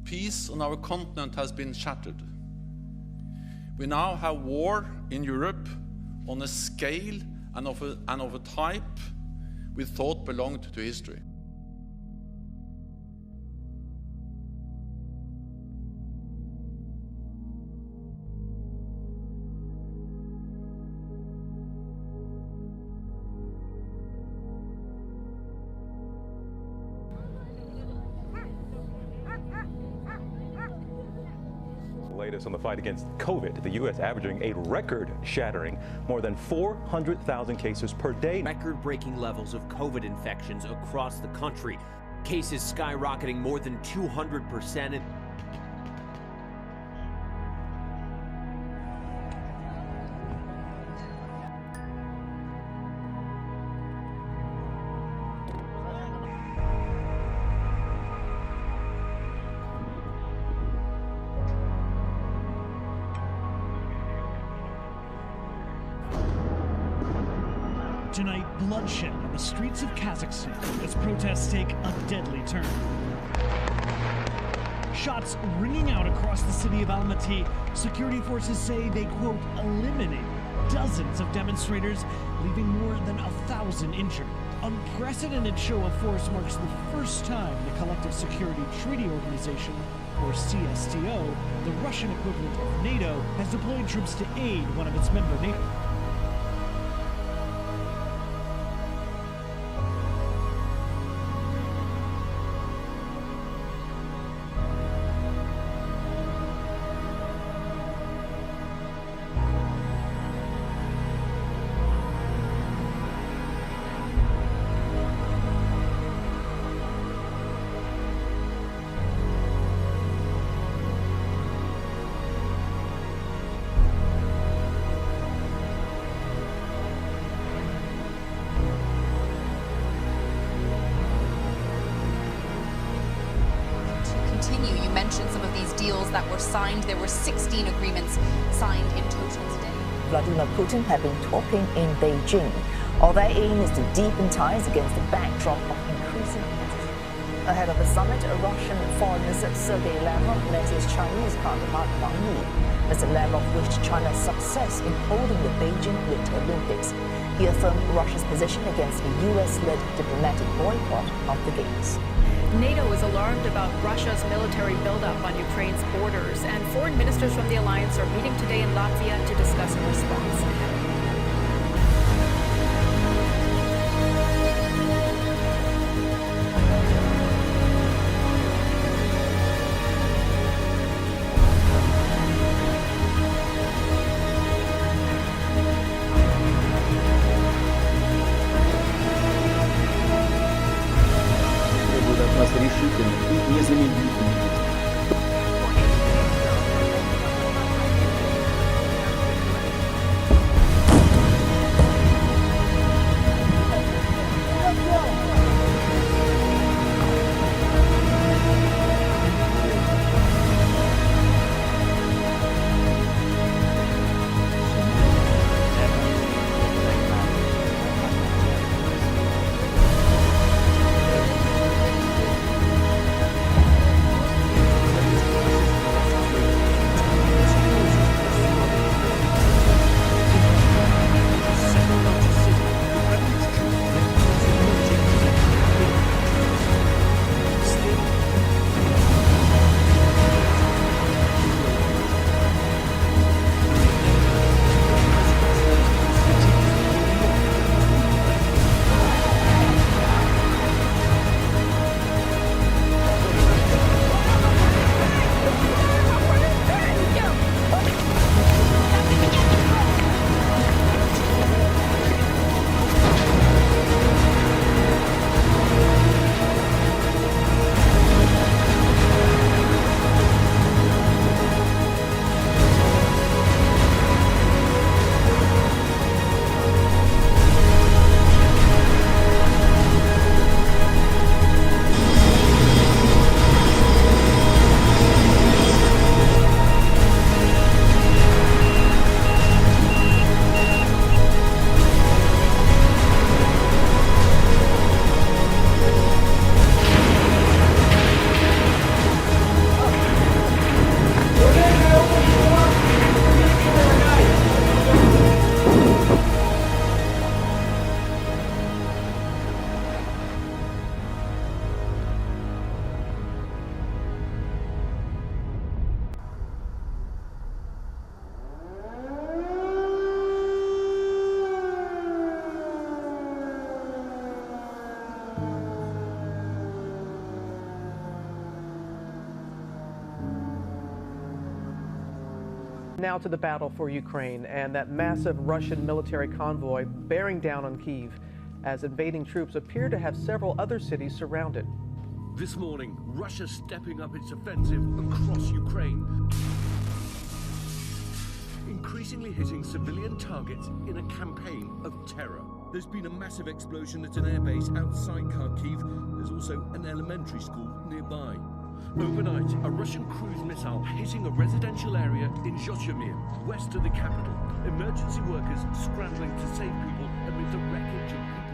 Peace on our continent has been shattered. We now have war in Europe on a scale and of a type we thought belonged to history. Latest on the fight against COVID, the U.S. averaging a record-shattering more than 400,000 cases per day. Record-breaking levels of COVID infections across the country. Cases skyrocketing more than 200%. Tonight, bloodshed on the streets of Kazakhstan as protests take a deadly turn. Shots ringing out across the city of Almaty. Security forces say they, quote, eliminated dozens of demonstrators, leaving more than 1,000 injured. Unprecedented show of force marks the first time the Collective Security Treaty Organization, or CSTO, the Russian equivalent of NATO, has deployed troops to aid one of its member nations. You mentioned some of these deals that were signed. There were 16 agreements signed in total today. Vladimir Putin have been talking in Beijing. All their aim is to deepen ties against the backdrop of increasing tensions. Ahead of the summit, Russian Foreign Minister Sergei Lavrov met his Chinese counterpart Wang Yi. Mr. Lavrov wished China's success in holding the Beijing Winter Olympics. He affirmed Russia's position against the US-led diplomatic boycott of the Games. NATO is alarmed about Russia's military buildup on Ukraine's borders, and foreign ministers from the alliance are meeting today in Latvia to discuss a response. Решительно и незамедлительно. Now to the battle for Ukraine and that massive Russian military convoy bearing down on Kyiv as invading troops appear to have several other cities surrounded. This morning, Russia stepping up its offensive across Ukraine, increasingly hitting civilian targets in a campaign of terror. There's been a massive explosion at an airbase outside Kharkiv. There's also an elementary school nearby. Overnight, a Russian cruise missile hitting a residential area in Zhytomyr, west of the capital. Emergency workers scrambling to save people amid the wreckage of people